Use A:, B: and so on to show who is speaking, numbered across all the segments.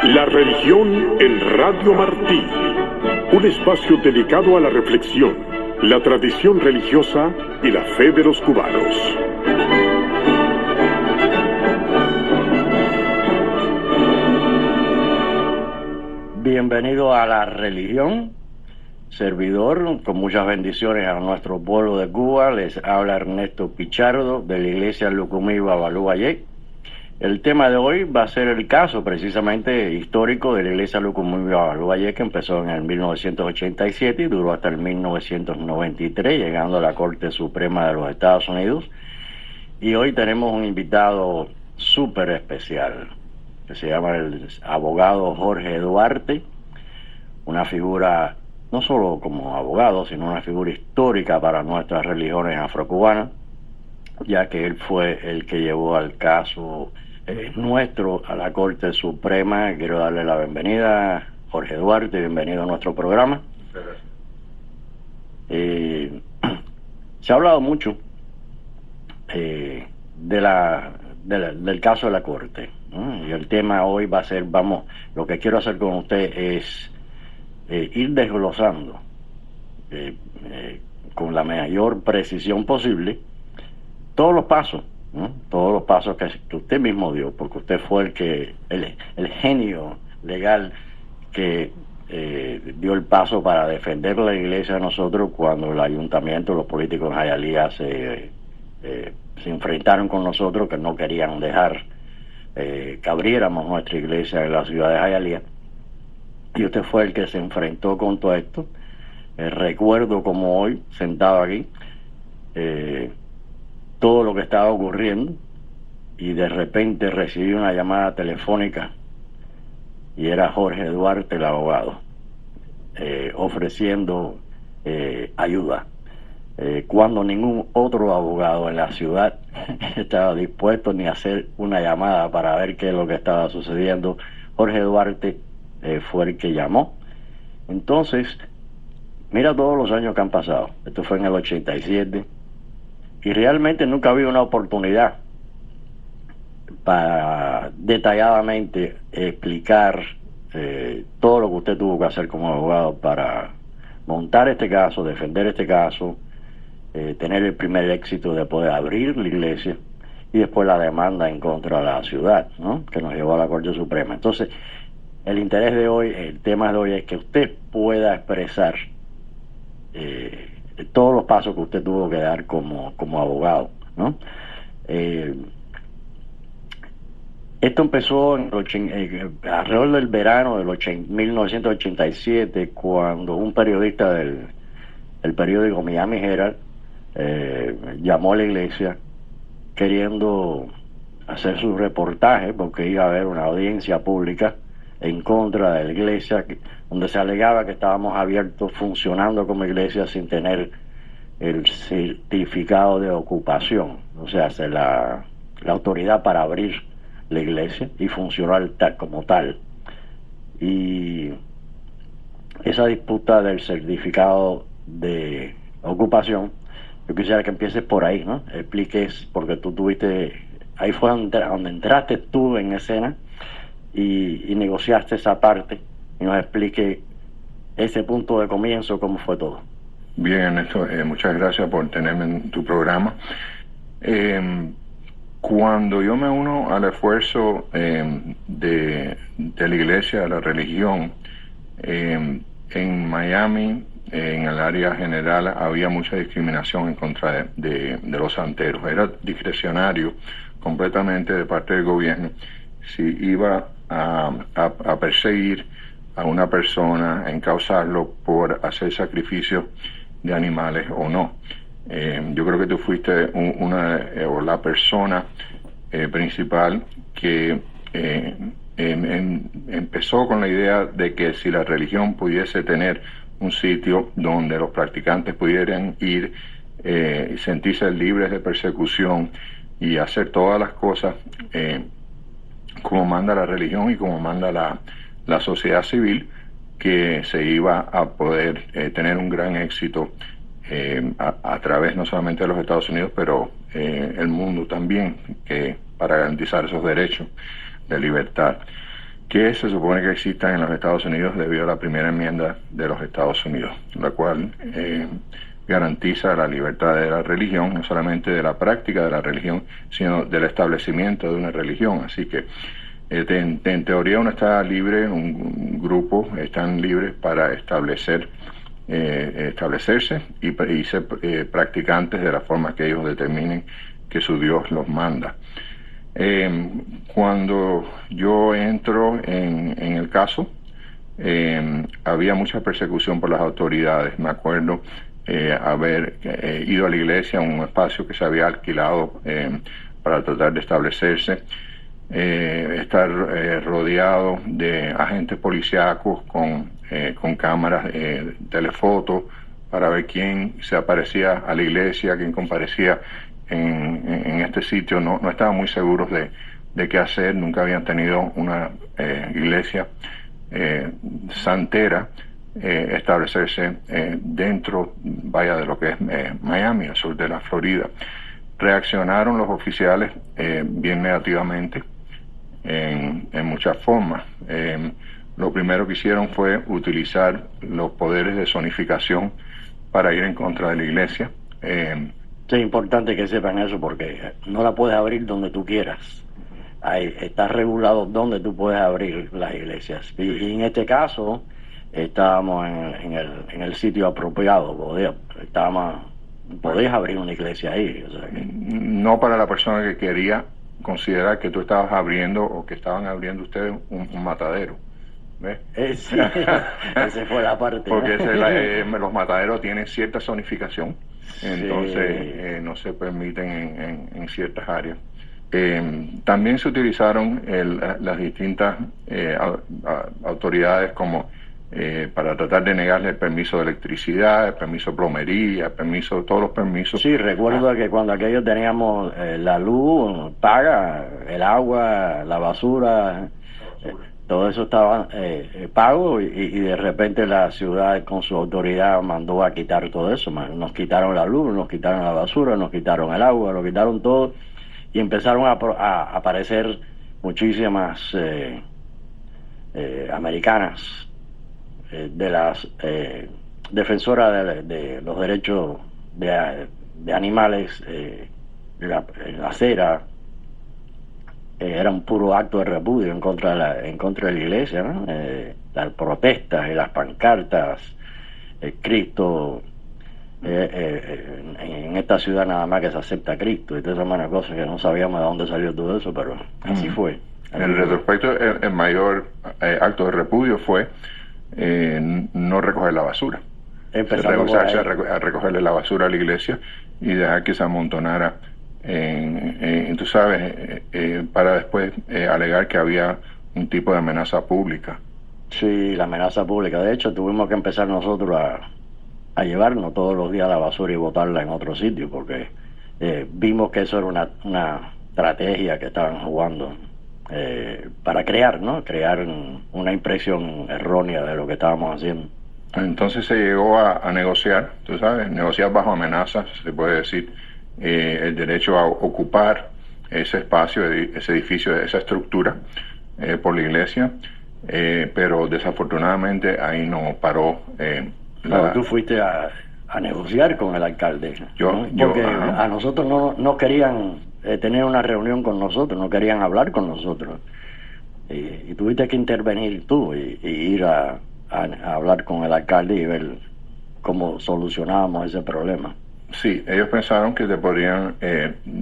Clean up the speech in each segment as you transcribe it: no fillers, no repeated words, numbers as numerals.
A: La religión en Radio Martí, un espacio dedicado a la reflexión, la tradición religiosa y la fe de los cubanos.
B: Bienvenido a la religión, servidor, con muchas bendiciones a nuestro pueblo de Cuba. Les habla Ernesto Pichardo de la iglesia Lucumí Babalú Valley. El tema de hoy va a ser el caso precisamente histórico de la iglesia Lucumí Babalú Valley, que empezó en el 1987 y duró hasta el 1993, llegando a la Corte Suprema de los Estados Unidos. Y hoy tenemos un invitado súper especial, que se llama el abogado Jorge Duarte, una figura no solo como abogado, sino una figura histórica para nuestras religiones afrocubanas, ya que él fue el que llevó al caso nuestro a la Corte Suprema. Quiero darle la bienvenida, Jorge Duarte, bienvenido a nuestro programa. Se ha hablado mucho del caso de la Corte, ¿no? Y el tema hoy va a ser, lo que quiero hacer con usted es ir desglosando con la mayor precisión posible todos los pasos, ¿no? Todos los pasos que usted mismo dio, porque usted fue el genio legal que dio el paso para defender la iglesia de nosotros cuando el ayuntamiento, los políticos en Hialeah se enfrentaron con nosotros, que no querían dejar que abriéramos nuestra iglesia en la ciudad de Hialeah. Y usted fue el que se enfrentó con todo esto. Recuerdo como hoy, sentado aquí, todo lo que estaba ocurriendo, y de repente recibí una llamada telefónica y era Jorge Duarte, el abogado, ofreciendo ayuda, cuando ningún otro abogado en la ciudad estaba dispuesto ni a hacer una llamada para ver qué es lo que estaba sucediendo. Jorge Duarte fue el que llamó. Entonces, mira todos los años que han pasado. Esto fue en el 87 y realmente nunca había una oportunidad para detalladamente explicar todo lo que usted tuvo que hacer como abogado para montar este caso, defender este caso, tener el primer éxito de poder abrir la iglesia y después la demanda en contra de la ciudad, ¿no?, que nos llevó a la Corte Suprema. Entonces, el interés de hoy, el tema de hoy es que usted pueda expresar todos los pasos que usted tuvo que dar como abogado, ¿no? Esto empezó alrededor del verano del 1987, cuando un periodista del periódico Miami Herald llamó a la iglesia queriendo hacer su reportaje, porque iba a haber una audiencia pública en contra de la iglesia, donde se alegaba que estábamos abiertos, funcionando como iglesia sin tener el certificado de ocupación, o sea, la autoridad para abrir la iglesia y funcionar como tal. Y esa disputa del certificado de ocupación, yo quisiera que empieces por ahí, ¿no? Expliques, porque tú ahí fue donde entraste tú en escena y negociaste esa parte, y nos explique ese punto de comienzo, cómo fue todo.
C: Bien, Ernesto, muchas gracias por tenerme en tu programa. Cuando yo me uno al esfuerzo de la iglesia, de la religión, en Miami, en el área general, había mucha discriminación en contra de los santeros. Era discrecionario completamente de parte del gobierno si iba a perseguir a una persona, a encausarlo por hacer sacrificios de animales o no. Yo creo que tú fuiste la persona principal que empezó con la idea de que si la religión pudiese tener un sitio donde los practicantes pudieran ir y sentirse libres de persecución y hacer todas las cosas como manda la religión y como manda la sociedad civil, que se iba a poder tener un gran éxito a través no solamente de los Estados Unidos, pero el mundo también, para garantizar esos derechos de libertad, que se supone que existan en los Estados Unidos debido a la primera enmienda de los Estados Unidos, la cual garantiza la libertad de la religión, no solamente de la práctica de la religión, sino del establecimiento de una religión. Así que en teoría uno está libre, un grupo están libres para establecerse y ser practicantes de la forma que ellos determinen que su Dios los manda. Cuando yo entro en el caso, había mucha persecución por las autoridades. Me acuerdo haber ido a la iglesia, a un espacio que se había alquilado para tratar de establecerse, estar rodeado de agentes policíacos con cámaras, telefotos, para ver quién se aparecía a la iglesia, quién comparecía en este sitio. No estaban muy seguros de qué hacer. Nunca habían tenido una iglesia santera establecerse dentro, de lo que es Miami, al sur de la Florida. Reaccionaron los oficiales bien negativamente en muchas formas. Lo primero que hicieron fue utilizar los poderes de zonificación para ir en contra de la iglesia.
B: Es importante que sepan eso, porque no la puedes abrir donde tú quieras. Está regulado donde tú puedes abrir las iglesias. Y en este caso estábamos en el sitio apropiado. Podías abrir una iglesia ahí. O sea que...
C: No para la persona que quería considerar que tú estabas abriendo, o que estaban abriendo ustedes un matadero. ¿Ves?
B: Sí, esa fue la parte.
C: Porque los mataderos tienen cierta zonificación, entonces no se permiten en ciertas áreas. También se utilizaron las distintas autoridades como para tratar de negarle el permiso de electricidad, el permiso de plomería, todos los permisos.
B: Sí, recuerdo que cuando aquellos teníamos la luz paga, el agua, la basura, todo eso estaba pago, y de repente la ciudad con su autoridad mandó a quitar todo eso. Nos quitaron la luz, nos quitaron la basura, nos quitaron el agua, nos quitaron todo, y empezaron a aparecer muchísimas americanas de las defensoras de los derechos de animales en la acera. Era un puro acto de repudio en contra de la iglesia, ¿no? Las protestas y las pancartas, Cristo, en esta ciudad nada más que se acepta Cristo, y todas esas malas cosas que no sabíamos de dónde salió todo eso, pero así fue.
C: En el retrospecto, el mayor acto de repudio fue no recoger la basura. Rehusarse a recogerle la basura a la iglesia y dejar que se amontonara tú sabes, para después alegar que había un tipo de amenaza pública.
B: Sí, la amenaza pública. De hecho, tuvimos que empezar nosotros a llevarnos todos los días la basura y botarla en otro sitio, porque vimos que eso era una estrategia que estaban jugando para crear una impresión errónea de lo que estábamos haciendo.
C: Entonces se llegó a negociar, tú sabes, negociar bajo amenaza, se puede decir, el derecho a ocupar ese espacio, ese edificio, esa estructura por la iglesia, pero desafortunadamente ahí no paró.
B: Tú fuiste a negociar con el alcalde, porque a nosotros no querían tener una reunión con nosotros, no querían hablar con nosotros, y tuviste que intervenir tú y ir a hablar con el alcalde y ver cómo solucionábamos ese problema.
C: Sí, ellos pensaron que te podrían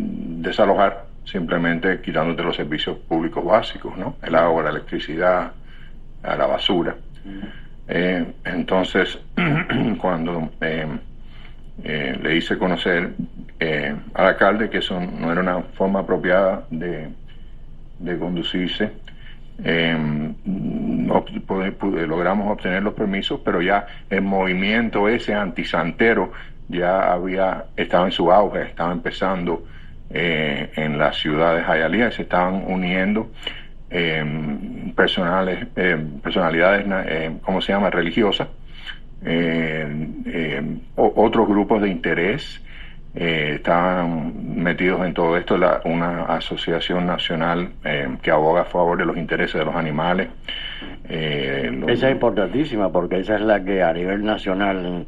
C: desalojar simplemente quitándote los servicios públicos básicos, ¿no? El agua, la electricidad, la basura. Entonces, cuando le hice conocer al alcalde que eso no era una forma apropiada de conducirse, logramos obtener los permisos, pero ya el movimiento ese antisantero ya estaba en su auge, estaba empezando en la ciudad de Hialeah, se estaban uniendo personalidades, ¿cómo se llama?, religiosas, Otros grupos de interés estaban metidos en todo esto, una asociación nacional que aboga a favor de los intereses de los animales.
B: Esa es importantísima porque esa es la que a nivel nacional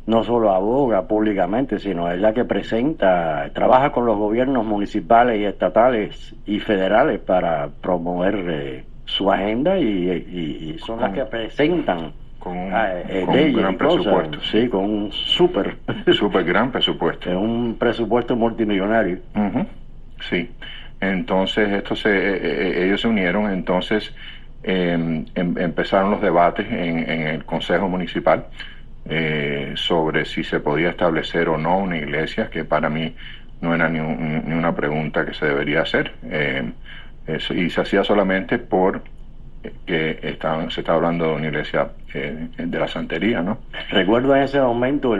B: no solo aboga públicamente, sino es la que presenta, trabaja con los gobiernos municipales y estatales y federales para promover su agenda y son las que presentan
C: con un
B: gran
C: presupuesto.
B: Sí, con un súper
C: gran presupuesto.
B: Es un presupuesto multimillonario.
C: Sí. Entonces ellos se unieron, entonces empezaron los debates en el Consejo Municipal sobre si se podía establecer o no una iglesia, que para mí no era ni una pregunta que se debería hacer, y se hacía solamente por que se está hablando de una iglesia de la santería, ¿no?
B: Recuerdo en ese momento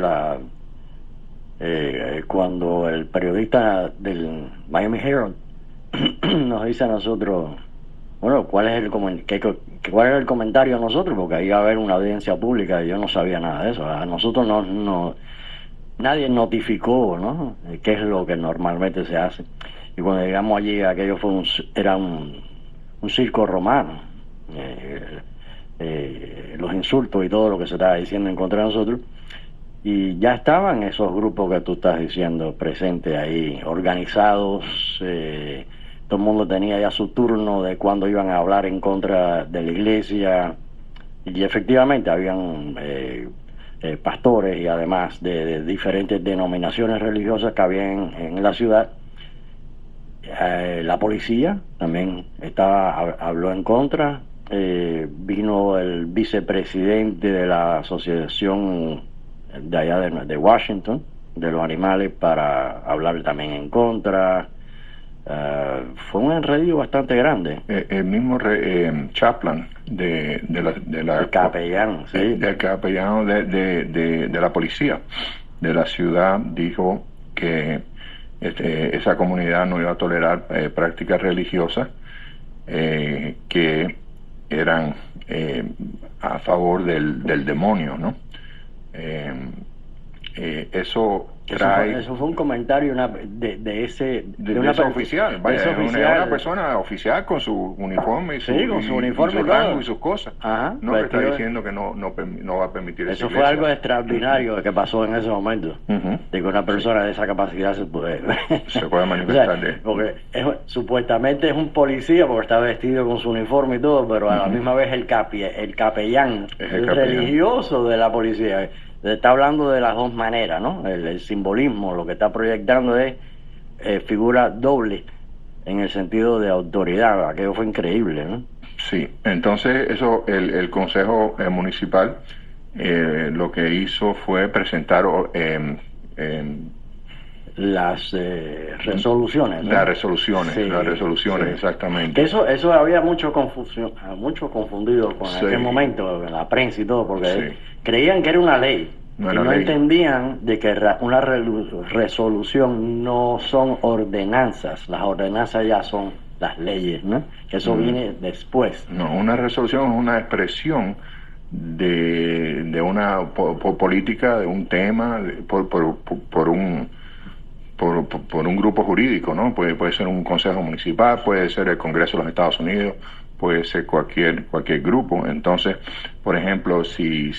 B: cuando el periodista del Miami Herald nos dice a nosotros, bueno, ¿cuál era el comentario a nosotros? Porque ahí iba a haber una audiencia pública y yo no sabía nada de eso. A nosotros nadie notificó, ¿no? ¿Qué es lo que normalmente se hace? Y cuando llegamos allí, aquello era un circo romano. Los insultos y todo lo que se estaba diciendo en contra de nosotros, y ya estaban esos grupos que tú estás diciendo presentes ahí, organizados, todo el mundo tenía ya su turno de cuando iban a hablar en contra de la iglesia, y efectivamente habían pastores y además de diferentes denominaciones religiosas que habían en la ciudad. La policía también habló en contra. Vino el vicepresidente de la asociación de allá de Washington, de los animales, para hablar también en contra. Fue un enredo bastante grande.
C: El mismo Chaplin el
B: capellán, sí.
C: El capellán de la policía de la ciudad dijo que esa comunidad no iba a tolerar prácticas religiosas que eran a favor del demonio, ¿no? Eso
B: fue un comentario de ese
C: oficial. Vaya, es una persona oficial con su uniforme y su rango y sus cosas.
B: Ajá,
C: no está diciendo que no va a permitir
B: eso. Fue algo extraordinario que pasó en ese momento. De que una persona de esa capacidad se puede
C: manifestar.
B: Porque supuestamente es un policía porque está vestido con su uniforme y todo, pero a la misma vez el capellán, el religioso de la policía. Está hablando de las dos maneras, ¿no? El simbolismo, lo que está proyectando es figura doble en el sentido de autoridad. Aquello fue increíble, ¿no?
C: Sí, entonces eso, el Consejo Municipal lo que hizo fue presentar
B: las resoluciones, ¿no?
C: Las resoluciones, exactamente.
B: Eso había mucho confundido con aquel momento, en la prensa y todo, porque creían que era una ley. No entendían de que una resolución no son ordenanzas. Las ordenanzas ya son las leyes, ¿no? Eso viene después.
C: No, una resolución es una expresión de una política, de un tema, por un grupo jurídico, ¿no? Puede ser un consejo municipal, puede ser el Congreso de los Estados Unidos, puede ser cualquier grupo. Entonces, por ejemplo, si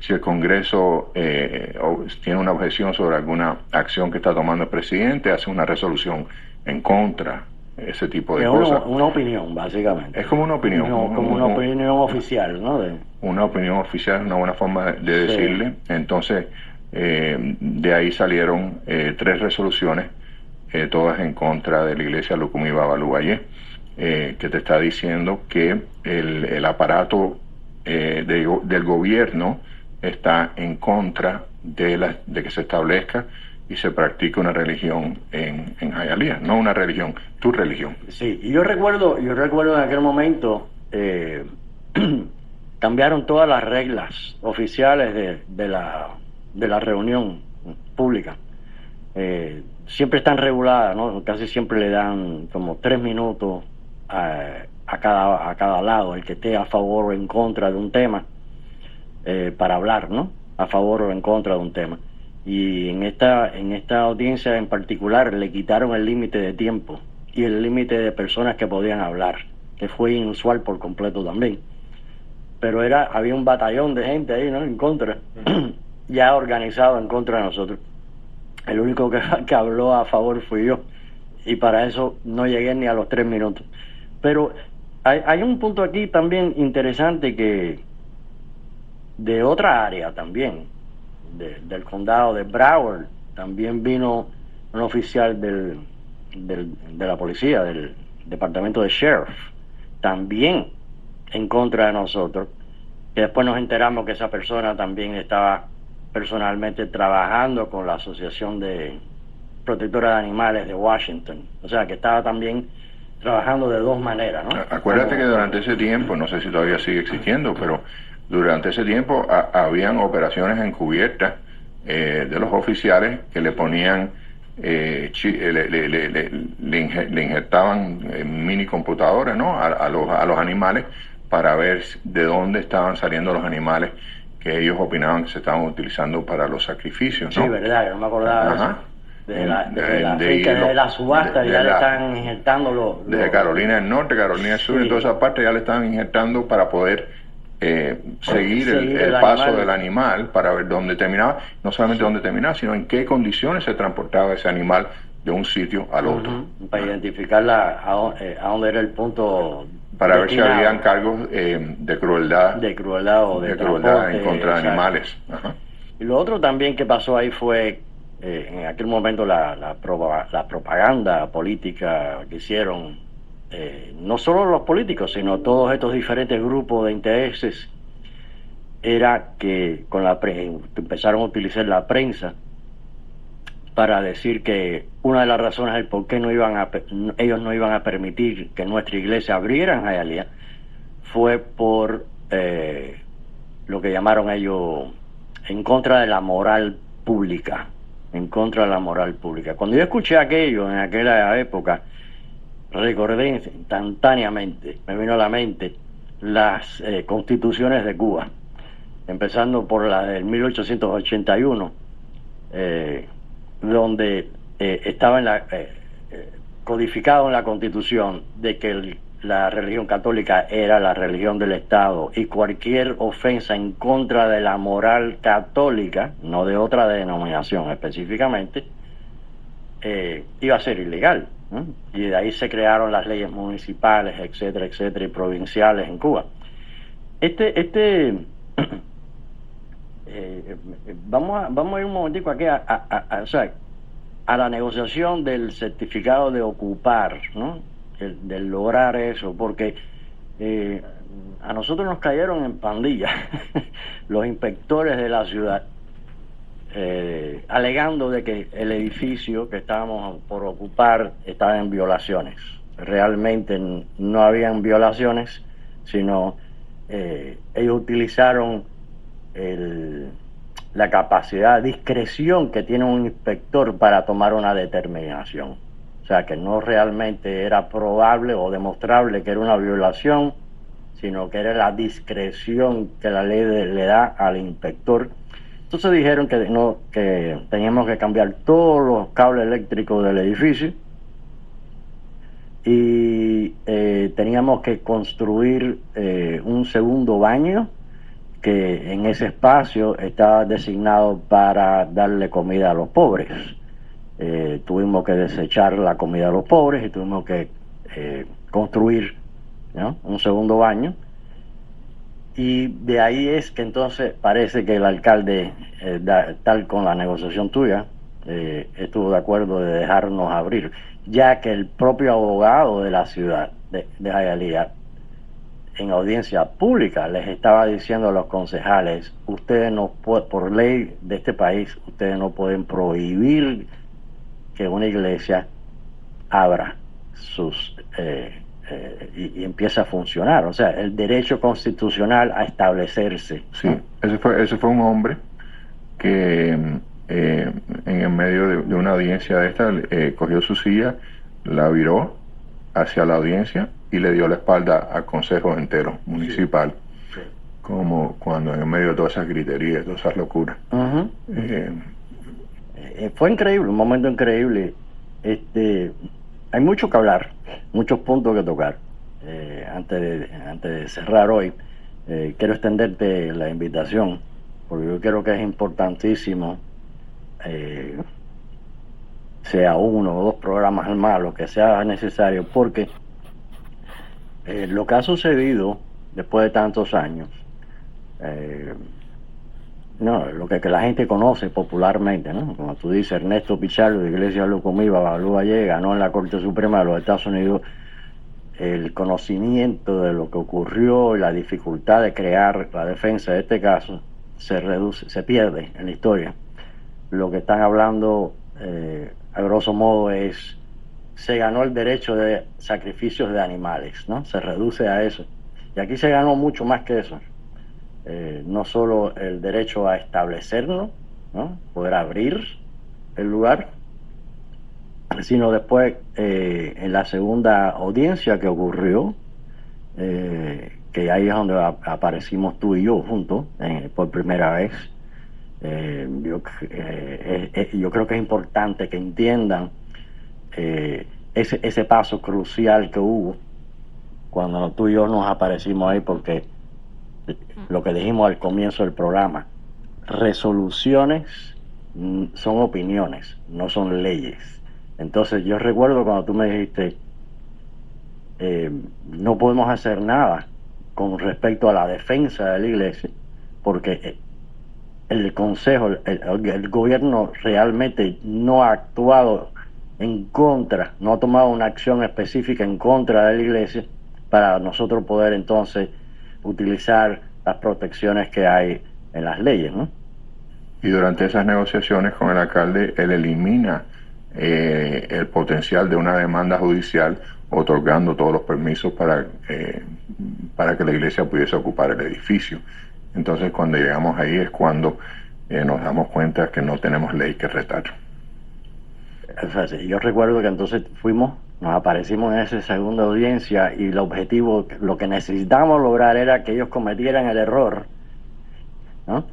C: el Congreso tiene una objeción sobre alguna acción que está tomando el presidente, hace una resolución en contra, ese tipo de cosas.
B: Una opinión, básicamente.
C: Es como una opinión.
B: Como una opinión oficial, ¿no?
C: Una opinión oficial es una buena forma de decirle. Entonces, de ahí salieron 3 resoluciones, todas en contra de la iglesia Lukumi Babalu Aye, que te está diciendo que el aparato del gobierno está en contra de que se establezca y se practique una religión en Hialeah, no una religión, tu religión.
B: Sí, y yo recuerdo en aquel momento cambiaron todas las reglas oficiales de la reunión pública. Siempre están reguladas, ¿no? Casi siempre le dan como 3 minutos a cada lado, el que esté a favor o en contra de un tema. para hablar, ¿no? A favor o en contra de un tema. Y en esta audiencia en particular le quitaron el límite de tiempo y el límite de personas que podían hablar, que fue inusual por completo también. Pero había un batallón de gente ahí, ¿no? En contra, ya organizado en contra de nosotros. El único que habló a favor fui yo, y para eso no llegué ni a los 3 minutos. Pero hay un punto aquí también interesante, que de otra área también, del condado de Broward, también vino un oficial de la policía, del departamento de sheriff, también en contra de nosotros, que después nos enteramos que esa persona también estaba personalmente trabajando con la Asociación de Protectora de Animales de Washington, o sea que estaba también trabajando de dos maneras, ¿no?
C: Acuérdate que durante ese tiempo, no sé si todavía sigue existiendo, pero durante ese tiempo habían operaciones encubiertas de los oficiales que le ponían, le inyectaban mini computadoras, ¿no? a los animales, para ver de dónde estaban saliendo los animales que ellos opinaban que se estaban utilizando para los sacrificios, ¿no?
B: Sí, verdad, que no me acordaba de eso. Desde la subasta ya le están injertando
C: desde Carolina del Norte, Carolina del Sur, sí. En toda esa parte ya le estaban injertando para poder seguir el paso del animal, para ver dónde terminaba, no solamente dónde terminaba, sino en qué condiciones se transportaba ese animal de un sitio al otro.
B: Para identificar a dónde era el punto,
C: para ver si habían cargos de crueldad.
B: De crueldad o de
C: crueldad en contra de animales. Ajá.
B: Y lo otro también que pasó ahí fue, en aquel momento, la propaganda política que hicieron, no solo los políticos, sino todos estos diferentes grupos de intereses, era que empezaron a utilizar la prensa para decir que una de las razones del por qué ellos no iban a permitir que nuestra iglesia abriera en Hialeah fue por lo que llamaron ellos en contra de la moral pública. En contra de la moral pública. Cuando yo escuché aquello en aquella época, recordé instantáneamente, me vino a la mente las constituciones de Cuba, empezando por la del 1881, donde estaba codificado en la Constitución de que la religión católica era la religión del Estado, y cualquier ofensa en contra de la moral católica, no de otra denominación específicamente, iba a ser ilegal, ¿no? Y de ahí se crearon las leyes municipales, etcétera, etcétera, y provinciales en Cuba. Vamos a ir un momentico aquí a la negociación del certificado de ocupar, ¿no? De lograr eso, porque a nosotros nos cayeron en pandilla los inspectores de la ciudad, alegando de que el edificio que estábamos por ocupar estaba en violaciones. Realmente no habían violaciones, sino ellos utilizaron la capacidad, discreción que tiene un inspector para tomar una determinación. O sea, que no realmente era probable o demostrable que era una violación, sino que era la discreción que la ley le da al inspector. Entonces dijeron que teníamos que cambiar todos los cables eléctricos del edificio y teníamos que construir un segundo baño que en ese espacio estaba designado para darle comida a los pobres. Tuvimos que desechar la comida a los pobres y tuvimos que construir, ¿no?, un segundo baño. Y de ahí es que entonces parece que el alcalde, tal con la negociación tuya, estuvo de acuerdo de dejarnos abrir, ya que el propio abogado de la ciudad de Hialeah, en audiencia pública, les estaba diciendo a los concejales: ustedes no pueden, por ley de este país, ustedes no pueden prohibir que una iglesia abra sus y empiece a funcionar. O sea, el derecho constitucional a establecerse.
C: Sí, ese fue un hombre que en el medio de una audiencia de esta cogió su silla, la viró hacia la audiencia y le dio la espalda al consejo entero municipal.
B: Sí.
C: como cuando en medio de todas esas griterías, todas esas locuras.
B: Uh-huh. Fue increíble, un momento increíble. Hay mucho que hablar, muchos puntos que tocar. Antes de cerrar hoy, quiero extenderte la invitación, porque yo creo que es importantísimo, sea uno o dos programas al más, lo que sea necesario, porque lo que ha sucedido después de tantos años, lo que la gente conoce popularmente, ¿no? Como tú dices, Ernesto Pichardo de Iglesia Locomiva, Babalú Valle, ganó en la Corte Suprema de los Estados Unidos. El conocimiento de lo que ocurrió y la dificultad de crear la defensa de este caso se pierde en la historia. Lo que están hablando, a grosso modo, se ganó el derecho de sacrificios de animales, ¿no? Se reduce a eso. Y aquí se ganó mucho más que eso. No solo el derecho a establecernos, ¿no? Poder abrir el lugar, sino después en la segunda audiencia que ocurrió, que ahí es donde aparecimos tú y yo juntos por primera vez. Yo creo que es importante que entiendan ese paso crucial que hubo cuando tú y yo nos aparecimos ahí, porque lo que dijimos al comienzo del programa, resoluciones son opiniones, no son leyes. Entonces yo recuerdo cuando tú me dijiste, no podemos hacer nada con respecto a la defensa de la iglesia, porque el Consejo, el gobierno realmente no ha actuado en contra, no ha tomado una acción específica en contra de la iglesia para nosotros poder entonces utilizar las protecciones que hay en las leyes, ¿no?
C: Y durante esas negociaciones con el alcalde, él elimina el potencial de una demanda judicial, otorgando todos los permisos para que la iglesia pudiese ocupar el edificio. Entonces, cuando llegamos ahí es cuando nos damos cuenta que no tenemos ley que retar.
B: O sea, yo recuerdo que entonces nos aparecimos en esa segunda audiencia, y el objetivo, lo que necesitábamos lograr era que ellos cometieran el error, ¿no?,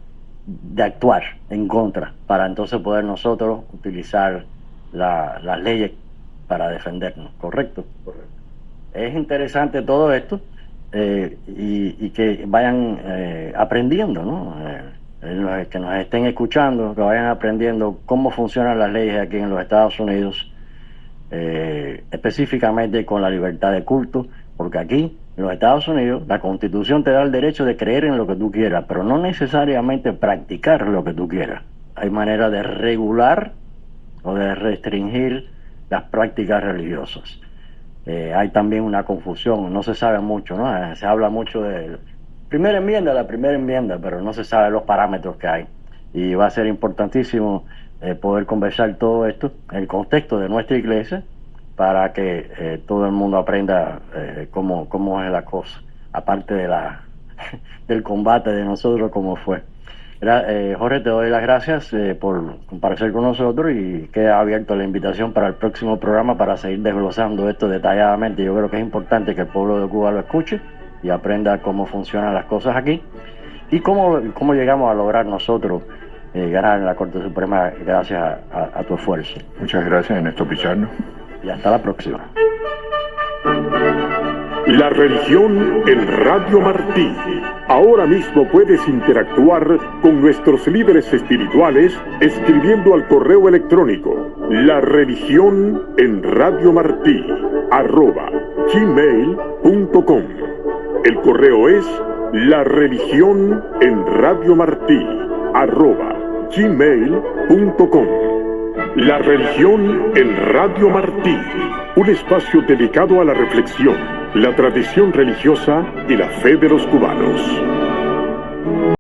B: de actuar en contra, para entonces poder nosotros utilizar las leyes para defendernos, ¿correcto? Correcto. Es interesante todo esto, y que vayan aprendiendo, ¿no? Que nos estén escuchando, que vayan aprendiendo cómo funcionan las leyes aquí en los Estados Unidos, específicamente con la libertad de culto, porque aquí en los Estados Unidos la Constitución te da el derecho de creer en lo que tú quieras, pero no necesariamente practicar lo que tú quieras. Hay manera de regular o de restringir las prácticas religiosas. Hay también una confusión, no se sabe mucho, ¿no? Se habla mucho de la primera enmienda, pero no se sabe los parámetros que hay. Y va a ser importantísimo poder conversar todo esto en el contexto de nuestra iglesia, para que todo el mundo aprenda cómo es la cosa, aparte del combate de nosotros, cómo fue. Jorge, te doy las gracias por comparecer con nosotros, y queda abierta la invitación para el próximo programa para seguir desglosando esto detalladamente. Yo creo que es importante que el pueblo de Cuba lo escuche y aprenda cómo funcionan las cosas aquí, y cómo llegamos a lograr nosotros ganar en la Corte Suprema gracias a tu esfuerzo.
C: Muchas gracias, Ernesto Pichardo.
B: Y hasta la próxima.
A: La religión en Radio Martí. Ahora mismo puedes interactuar con nuestros líderes espirituales escribiendo al correo electrónico la religión en Radio Martí @gmail.com. El correo es la religión en Radio Martí @gmail.com. La religión en Radio Martí, un espacio dedicado a la reflexión, la tradición religiosa y la fe de los cubanos.